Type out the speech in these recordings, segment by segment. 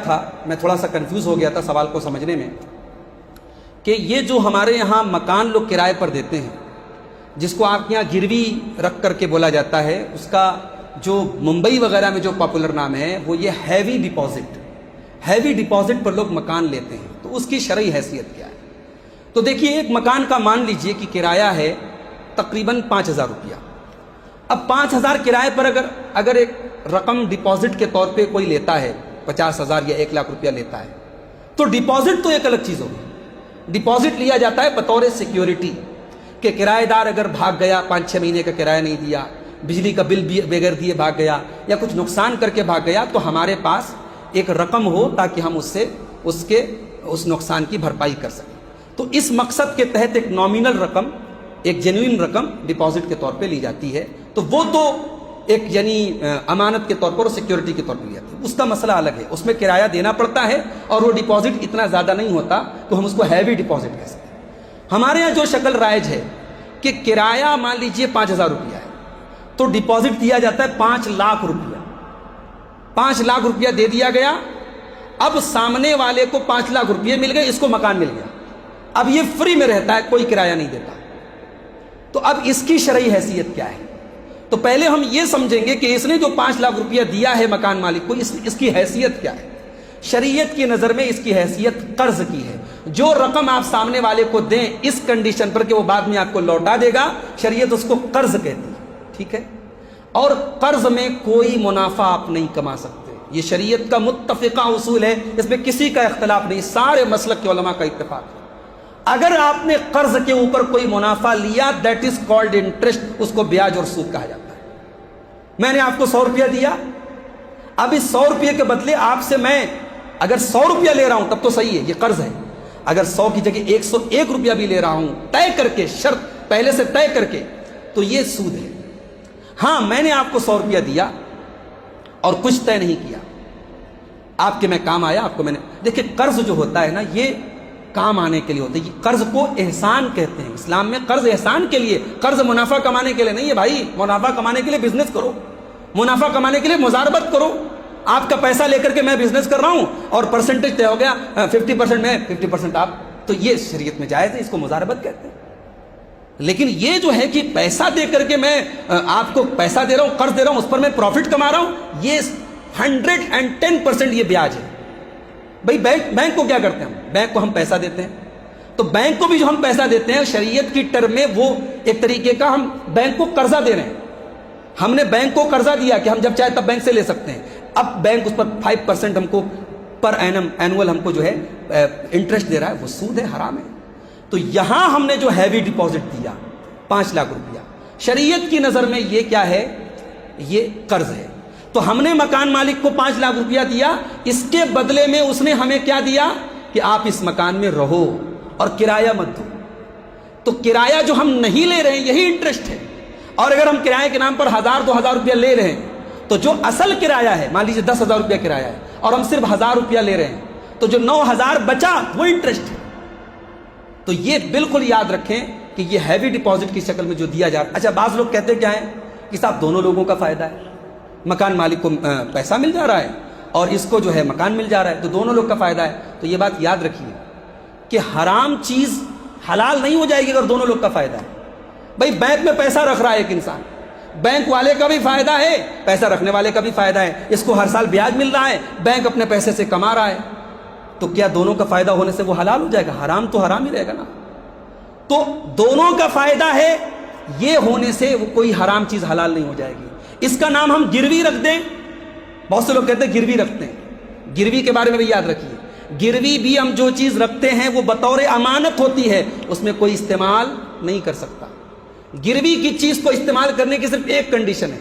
تھا میں تھوڑا سا کنفیوز ہو گیا تھا سوال کو سمجھنے میں کہ یہ جو ہمارے یہاں مکان لوگ کرائے پر دیتے ہیں جس کو آپ کے یہاں گروی رکھ کر کے بولا جاتا ہے، اس کا جو ممبئی وغیرہ میں جو پاپولر نام ہے وہ یہ ہیوی ڈپازٹ پر لوگ مکان لیتے ہیں، تو اس کی شرعی حیثیت کیا ہے؟ تو دیکھیے ایک مکان کا مان لیجئے کہ کرایہ ہے تقریباً 5,000 روپیہ۔ اب 5,000 کرائے پر اگر ایک رقم ڈپازٹ کے طور پہ کوئی لیتا ہے 50,000 یا 1,00,000 روپیہ لیتا ہے تو ڈپازٹ تو ایک الگ چیز ہوگی۔ ڈپازٹ لیا جاتا ہے بطور سیکیورٹی کہ کرایہ دار اگر بھاگ گیا، 5-6 مہینے کا کرایہ نہیں دیا، بجلی کا بل بغیر دیے بھاگ گیا یا کچھ نقصان کر کے بھاگ گیا، تو ہمارے پاس ایک رقم ہو تاکہ ہم اس نقصان کی بھرپائی کر سکیں۔ تو اس مقصد کے تحت ایک نامینل رقم، ایک جینوئن رقم ڈپازٹ کے طور پہ لی جاتی ہے، تو وہ تو ایک یعنی امانت کے طور پر اور سیکیورٹی کے طور پر لی جاتی ہے، اس کا مسئلہ الگ ہے، اس میں کرایہ دینا پڑتا ہے اور وہ ڈپازٹ اتنا زیادہ نہیں ہوتا تو ہم اس کو ہیوی ڈپازٹ کہہ سکتے ہیں۔ ہمارے یہاں جو شکل رائج ہے کہ کرایہ مان لیجئے 5,000 روپیہ ہے تو ڈپازٹ دیا جاتا ہے 5,00,000 روپیہ۔ 5,00,000 روپیہ دے دیا گیا، اب سامنے والے کو 5,00,000 روپیہ مل گئے، اس کو مکان مل گیا، اب یہ فری میں رہتا ہے، کوئی کرایہ نہیں دیتا۔ تو اب اس کی شرعی حیثیت کیا ہے؟ تو پہلے ہم یہ سمجھیں گے کہ اس نے جو 5,00,000 روپیہ دیا ہے مکان مالک کو، اس کی حیثیت کیا ہے؟ شریعت کی نظر میں اس کی حیثیت قرض کی ہے۔ جو رقم آپ سامنے والے کو دیں اس کنڈیشن پر کہ وہ بعد میں آپ کو لوٹا دے گا، شریعت اس کو قرض کہتی ہے، ٹھیک ہے؟ اور قرض میں کوئی منافع آپ نہیں کما سکتے، یہ شریعت کا متفقہ اصول ہے، اس میں کسی کا اختلاف نہیں، سارے مسلک کے علماء کا اتفاق ہے۔ اگر آپ نے قرض کے اوپر کوئی منافع لیا، دیٹ از کالڈ انٹرسٹ، اس کو بیاج اور سود کہا جاتا ہے۔ میں نے آپ کو 100 روپیہ دیا، اب اس 100 روپیہ کے بدلے آپ سے میں اگر 100 روپیہ لے رہا ہوں تب تو صحیح ہے، یہ قرض ہے۔ اگر 100 کی جگہ 101 روپیہ بھی لے رہا ہوں طے کر کے، شرط پہلے سے طے کر کے، تو یہ سود ہے۔ ہاں میں نے آپ کو 100 روپیہ دیا اور کچھ طے نہیں کیا، آپ کے میں کام آیا، آپ کو میں نے دیکھیں قرض جو ہوتا ہے نا، یہ کام آنے کے لیے ہوتا ہے، قرض کو احسان کہتے ہیں اسلام میں۔ قرض احسان کے لیے، قرض منافع کمانے کے لیے نہیں ہے بھائی۔ منافع کمانے کے لیے بزنس کرو، منافع کمانے کے لیے مزاربت کرو۔ آپ کا پیسہ لے کر کے میں بزنس کر رہا ہوں اور پرسنٹیج طے ہو گیا، 50% میں 50% آپ، تو یہ شریعت میں جائز ہے، اس کو مزاربت کہتے ہیں۔ لیکن یہ جو ہے کہ پیسہ دے کر کے میں آپ کو پیسہ دے رہا ہوں، قرض دے رہا ہوں، اس پر میں پروفٹ کما رہا ہوں، یہ 110% یہ بیاج ہے۔ بھائی بینک کو کیا کرتے ہیں ہم؟ بینک کو ہم پیسہ دیتے ہیں، تو بینک کو بھی جو ہم پیسہ دیتے ہیں شریعت کی ٹرم میں وہ ایک طریقے کا ہم بینک کو قرضہ دے رہے ہیں۔ ہم نے بینک کو قرضہ دیا کہ ہم جب چاہے تب بینک سے لے سکتے ہیں، اب بینک اس پر 5% ہم کو پر اینول ہم کو جو ہے انٹرسٹ دے رہا ہے، وہ سود ہے، حرام ہے۔ تو یہاں ہم نے جو ہیوی ڈپازٹ دیا 5,00,000 روپیہ، شریعت کی نظر میں یہ کیا ہے؟ یہ قرض ہے۔ تو ہم نے مکان مالک کو 5,00,000 روپیہ دیا، اس کے بدلے میں اس نے ہمیں کیا دیا کہ آپ اس مکان میں رہو اور کرایہ مت دو۔ تو کرایہ جو ہم نہیں لے رہے ہیں یہی انٹرسٹ ہے، اور اگر ہم کرایہ کے نام پر 1,000-2,000 روپیہ لے رہے ہیں تو جو اصل کرایہ ہے، مان لیجیے 10,000 روپیہ کرایہ ہے اور ہم صرف 1,000 روپیہ لے رہے ہیں، تو جو 9,000 بچا وہ انٹرسٹ ہے۔ تو یہ بالکل یاد رکھیں کہ یہ ہیوی ڈپازٹ کی شکل میں جو دیا جا رہا ہے۔ اچھا بعض لوگ کہتے کیا ہیں کہ صاحب دونوں لوگوں کا فائدہ ہے، مکان مالک کو پیسہ مل جا رہا ہے اور اس کو جو ہے مکان مل جا رہا ہے، تو دونوں لوگ کا فائدہ ہے۔ تو یہ بات یاد رکھیے کہ حرام چیز حلال نہیں ہو جائے گی اگر دونوں لوگ کا فائدہ ہے۔ بھائی بینک میں پیسہ رکھ رہا ہے ایک انسان، بینک والے کا بھی فائدہ ہے، پیسہ رکھنے والے کا بھی فائدہ ہے، اس کو ہر سال بیاج مل رہا ہے، بینک اپنے پیسے سے کما رہا ہے، تو کیا دونوں کا فائدہ ہونے سے وہ حلال ہو جائے گا؟ حرام تو حرام ہی رہے گا نا۔ تو دونوں کا فائدہ ہے، یہ ہونے سے وہ کوئی حرام چیز حلال نہیں ہو جائے گی۔ اس کا نام ہم گروی رکھ دیں، بہت سے لوگ کہتے ہیں گروی رکھتے ہیں، گروی کے بارے میں بھی یاد رکھیے، گروی بھی ہم جو چیز رکھتے ہیں وہ بطور امانت ہوتی ہے، اس میں کوئی استعمال نہیں کر سکتا۔ گروی کی چیز کو استعمال کرنے کی صرف ایک کنڈیشن ہے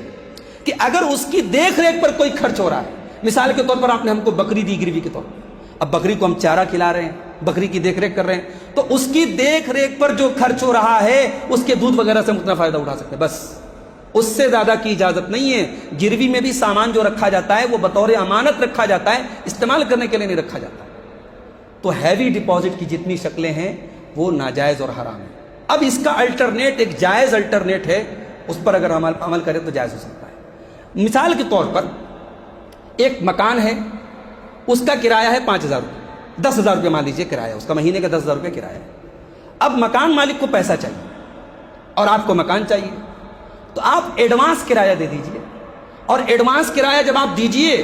کہ اگر اس کی دیکھ ریکھ پر کوئی خرچ ہو رہا ہے۔ مثال کے طور پر آپ نے ہم کو بکری دی گروی کے طور پر، اب بکری کو ہم چارہ کھلا رہے ہیں، بکری کی دیکھ ریکھ کر رہے ہیں، تو اس کی دیکھ ریکھ پر جو خرچ ہو رہا ہے اس کے دودھ وغیرہ سے ہم اتنا فائدہ اٹھا سکتے ہیں، بس اس سے زیادہ کی اجازت نہیں ہے۔ گروی میں بھی سامان جو رکھا جاتا ہے وہ بطور امانت رکھا جاتا ہے، استعمال کرنے کے لیے نہیں رکھا جاتا۔ تو ہیوی ڈپازٹ کی جتنی شکلیں ہیں وہ ناجائز اور حرام ہیں۔ اب اس کا الٹرنیٹ ایک جائز الٹرنیٹ ہے، اس پر اگر ہم عمل کریں تو جائز ہو سکتا ہے۔ مثال کے طور پر ایک مکان ہے، اس کا کرایہ ہے 5,000 روپے، 10,000 روپے مان لیجیے کرایہ اس کا، مہینے کا 10,000 روپے کرایہ ہے۔ اب مکان مالک کو پیسہ چاہیے اور آپ کو مکان چاہیے، تو آپ ایڈوانس کرایہ دے دیجئے، اور ایڈوانس کرایہ جب آپ دیجئے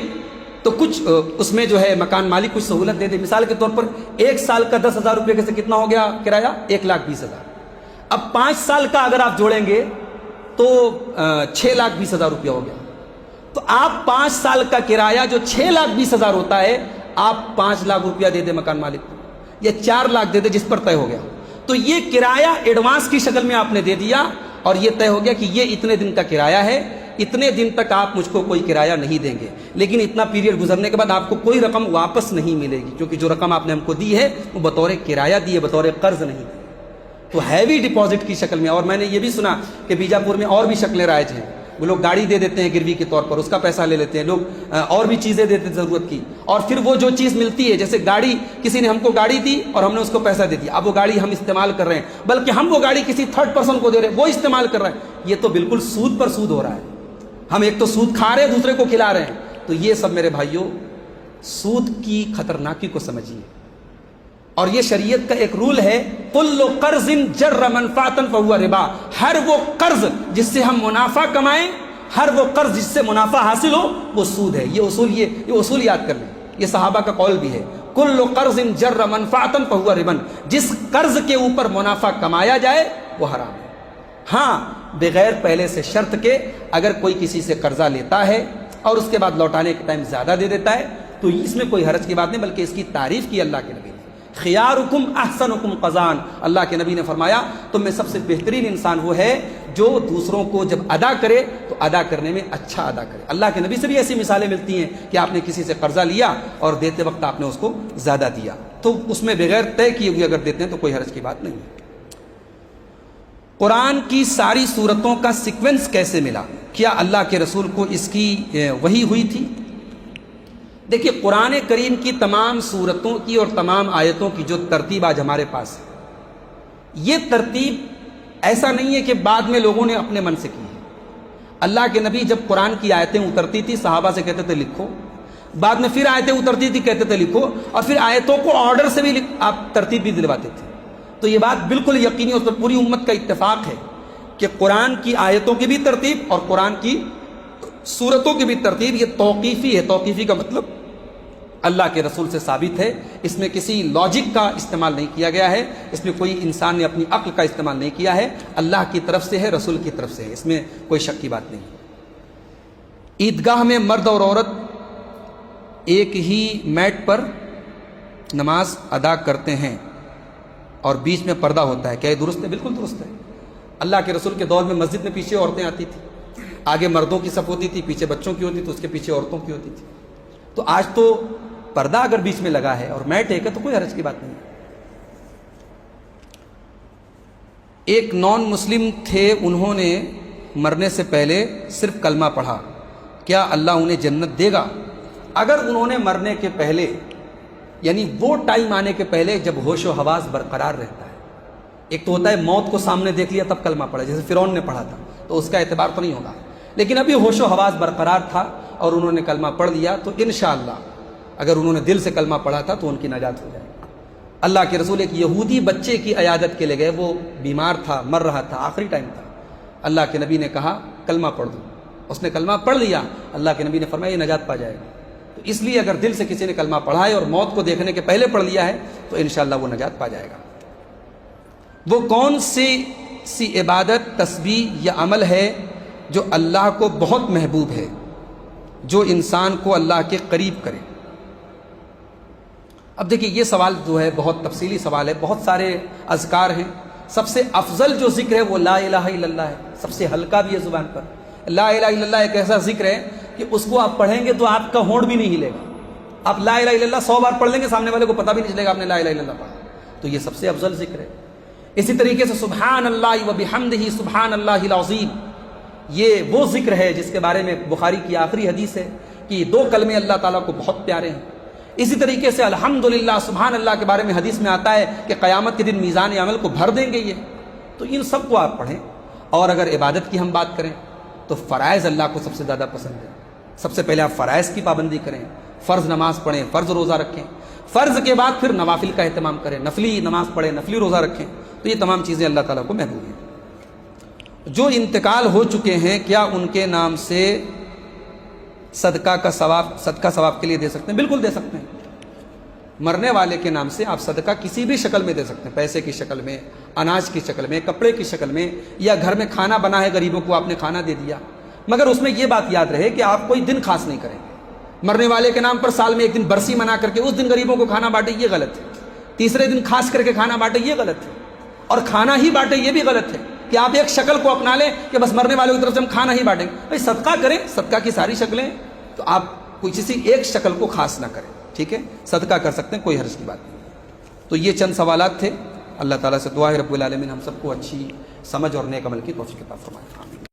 تو کچھ اس میں جو ہے مکان مالک کچھ سہولت دے دے۔ مثال کے طور پر 1 سال کا 10,000 روپے سے کتنا ہو گیا کرایہ؟ 1,20,000۔ اب 5 سال کا اگر آپ جوڑیں گے تو 6,20,000 روپیہ ہو گیا۔ تو آپ 5 سال کا کرایہ جو 6,20,000 ہوتا ہے، آپ 5 لاکھ روپیہ دے دے مکان مالک کو، یا 4 لاکھ دے دے، جس پر طے ہو گیا۔ تو یہ کرایہ ایڈوانس کی شکل میں آپ نے دے دیا، اور یہ طے ہو گیا کہ یہ اتنے دن کا کرایہ ہے، اتنے دن تک آپ مجھ کو کوئی کرایہ نہیں دیں گے، لیکن اتنا پیریڈ گزرنے کے بعد آپ کو کوئی رقم واپس نہیں ملے گی، کیونکہ جو رقم آپ نے ہم کو دی ہے وہ بطور کرایہ دی ہے، بطور قرض نہیں دی۔ تو ہیوی ڈپازٹ کی شکل میں۔ اور میں نے یہ بھی سنا کہ بیجاپور میں اور بھی شکلیں رائج ہیں، وہ لوگ گاڑی دے دیتے ہیں گروی کے طور پر، اس کا پیسہ لے لیتے ہیں لوگ، اور بھی چیزیں دیتے ہیں ضرورت کی، اور پھر وہ جو چیز ملتی ہے، جیسے گاڑی، کسی نے ہم کو گاڑی دی اور ہم نے اس کو پیسہ دے دیا، اب وہ گاڑی ہم استعمال کر رہے ہیں، بلکہ ہم وہ گاڑی کسی تھرڈ پرسن کو دے رہے ہیں، وہ استعمال کر رہا ہے۔ یہ تو بالکل سود پر سود ہو رہا ہے، ہم ایک تو سود کھا رہے ہیں، دوسرے کو کھلا رہے ہیں۔ تو یہ سب میرے بھائیوں، سود کی خطرناکی کو سمجھیے، اور یہ شریعت کا ایک رول ہے، کل قرض جر منفعتا فہو ربا، ہر وہ قرض جس سے ہم منافع کمائیں، ہر وہ قرض جس سے منافع حاصل ہو، وہ سود ہے۔ یہ اصول یاد کر لیں، یہ صحابہ کا قول بھی ہے، کل قرض جر منفعتا فہو ربا، جس قرض کے اوپر منافع کمایا جائے وہ حرام ہے۔ ہاں، بغیر پہلے سے شرط کے اگر کوئی کسی سے قرضہ لیتا ہے اور اس کے بعد لوٹانے کے ٹائم زیادہ دے دیتا ہے تو اس میں کوئی حرج کی بات نہیں، بلکہ اس کی تعریف کی اللہ کے نبی نے، خیارکم احسنکم قضاء، اللہ کے نبی نے فرمایا تم میں سب سے بہترین انسان وہ ہے جو دوسروں کو جب ادا کرے تو ادا کرنے میں اچھا ادا کرے۔ اللہ کے نبی سے بھی ایسی مثالیں ملتی ہیں کہ آپ نے کسی سے قرضہ لیا اور دیتے وقت آپ نے اس کو زیادہ دیا، تو اس میں بغیر طے کیے ہوئے اگر دیتے ہیں تو کوئی حرج کی بات نہیں ہے۔ قرآن کی ساری سورتوں کا سیکوینس کیسے ملا؟ کیا اللہ کے رسول کو اس کی وحی ہوئی تھی؟ دیکھیے، قرآن کریم کی تمام سورتوں کی اور تمام آیتوں کی جو ترتیب آج ہمارے پاس ہے، یہ ترتیب ایسا نہیں ہے کہ بعد میں لوگوں نے اپنے من سے کی ہے۔ اللہ کے نبی جب قرآن کی آیتیں اترتی تھی، صحابہ سے کہتے تھے لکھو، بعد میں پھر آیتیں اترتی تھی، کہتے تھے لکھو، اور پھر آیتوں کو آرڈر سے بھی آپ ترتیب بھی دلواتے تھے۔ تو یہ بات بالکل یقینی، اس پر پوری امت کا اتفاق ہے کہ قرآن کی آیتوں کی بھی ترتیب اور قرآن کی سورتوں کی بھی ترتیب یہ توقیفی ہے۔ توقیفی کا مطلب اللہ کے رسول سے ثابت ہے، اس میں کسی لاجک کا استعمال نہیں کیا گیا ہے، اس میں کوئی انسان نے اپنی عقل کا استعمال نہیں کیا ہے، اللہ کی طرف سے ہے، رسول کی طرف سے ہے، اس میں کوئی شک کی بات نہیں۔ عیدگاہ میں مرد اور عورت ایک ہی میٹ پر نماز ادا کرتے ہیں اور بیچ میں پردہ ہوتا ہے، کیا یہ درست ہے؟ بالکل درست ہے۔ اللہ کے رسول کے دور میں مسجد میں پیچھے عورتیں آتی تھیں، آگے مردوں کی صف ہوتی تھی، پیچھے بچوں کی ہوتی تھی، اس کے پیچھے عورتوں کی ہوتی تھی۔ تو آج تو پردہ اگر بیچ میں لگا ہے اور میٹ ایک ہے تو کوئی حرج کی بات نہیں۔ ایک نان مسلم تھے، انہوں نے مرنے سے پہلے صرف کلمہ پڑھا، کیا اللہ انہیں جنت دے گا؟ اگر انہوں نے مرنے کے پہلے، یعنی وہ ٹائم آنے کے پہلے جب ہوش و حواس برقرار رہتا ہے، ایک تو ہوتا ہے موت کو سامنے دیکھ لیا تب کلمہ پڑھا، جیسے فرعون نے پڑھا تھا، تو اس کا اعتبار تو نہیں ہوگا، لیکن ابھی ہوش و حواس برقرار تھا اور انہوں نے کلمہ پڑھ لیا تو انشاءاللہ اگر انہوں نے دل سے کلمہ پڑھا تھا تو ان کی نجات ہو جائے گی۔ اللہ کے رسول ایک یہودی بچے کی عیادت کے لیے گئے، وہ بیمار تھا، مر رہا تھا، آخری ٹائم تھا، اللہ کے نبی نے کہا کلمہ پڑھ دو، اس نے کلمہ پڑھ لیا، اللہ کے نبی نے فرمایا یہ نجات پا جائے گا۔ تو اس لیے اگر دل سے کسی نے کلمہ پڑھا ہے اور موت کو دیکھنے کے پہلے پڑھ لیا ہے تو انشاءاللہ وہ نجات پا جائے گا۔ وہ کون سی عبادت، تسبیح یا عمل ہے جو اللہ کو بہت محبوب ہے، جو انسان کو اللہ کے قریب کرے؟ اب دیکھیے، یہ سوال جو ہے بہت تفصیلی سوال ہے، بہت سارے اذکار ہیں، سب سے افضل جو ذکر ہے وہ لا الہ الا اللہ ہے، سب سے ہلکا بھی ہے زبان پر۔ لا الہ الا اللہ ایک ایسا ذکر ہے کہ اس کو آپ پڑھیں گے تو آپ کا ہونٹ بھی نہیں ہلے گا، آپ لا الہ الا اللہ 100 بار پڑھ لیں گے، سامنے والے کو پتہ بھی نہیں چلے گا آپ نے لا الہ الا اللہ پڑھا، تو یہ سب سے افضل ذکر ہے۔ اسی طریقے سے سبحان اللہ و بحمدہ سبحان اللہ العظیم، یہ وہ ذکر ہے جس کے بارے میں بخاری کی آخری حدیث ہے کہ یہ 2 کلمے اللہ تعالیٰ کو بہت پیارے ہیں۔ اسی طریقے سے الحمدللہ سبحان اللہ کے بارے میں حدیث میں آتا ہے کہ قیامت کے دن میزان عمل کو بھر دیں گے یہ، تو ان سب کو آپ پڑھیں۔ اور اگر عبادت کی ہم بات کریں تو فرائض اللہ کو سب سے زیادہ پسند ہے، سب سے پہلے آپ فرائض کی پابندی کریں، فرض نماز پڑھیں، فرض روزہ رکھیں، فرض کے بعد پھر نوافل کا اہتمام کریں، نفلی نماز پڑھیں، نفلی روزہ رکھیں، تو یہ تمام چیزیں اللہ تعالیٰ کو محبوب ہیں۔ جو انتقال ہو چکے ہیں کیا ان کے نام سے صدقہ ثواب کے لیے دے سکتے ہیں؟ بالکل دے سکتے ہیں۔ مرنے والے کے نام سے آپ صدقہ کسی بھی شکل میں دے سکتے ہیں، پیسے کی شکل میں، اناج کی شکل میں، کپڑے کی شکل میں، یا گھر میں کھانا بنا ہے غریبوں کو آپ نے کھانا دے دیا، مگر اس میں یہ بات یاد رہے کہ آپ کوئی دن خاص نہیں کریں گے۔ مرنے والے کے نام پر سال میں ایک دن برسی منا کر کے اس دن غریبوں کو کھانا بانٹے، یہ غلط ہے۔ تیسرے دن خاص کر کے کھانا بانٹے، یہ غلط ہے۔ اور کھانا ہی بانٹے، یہ بھی غلط ہے کہ آپ ایک شکل کو اپنا لیں کہ بس مرنے والوں کی طرف سے ہم کھانا ہی بانٹیں۔ بھائی صدقہ کریں، صدقہ کی ساری شکلیں، تو آپ کوئی کسی ایک شکل کو خاص نہ کریں، ٹھیک ہے؟ صدقہ کر سکتے ہیں، کوئی حرج کی بات نہیں۔ تو یہ چند سوالات تھے۔ اللہ تعالیٰ سے دعا ہے رب العالمین ہم سب کو اچھی سمجھ اور نیک عمل کی توفیق عطا فرمائے۔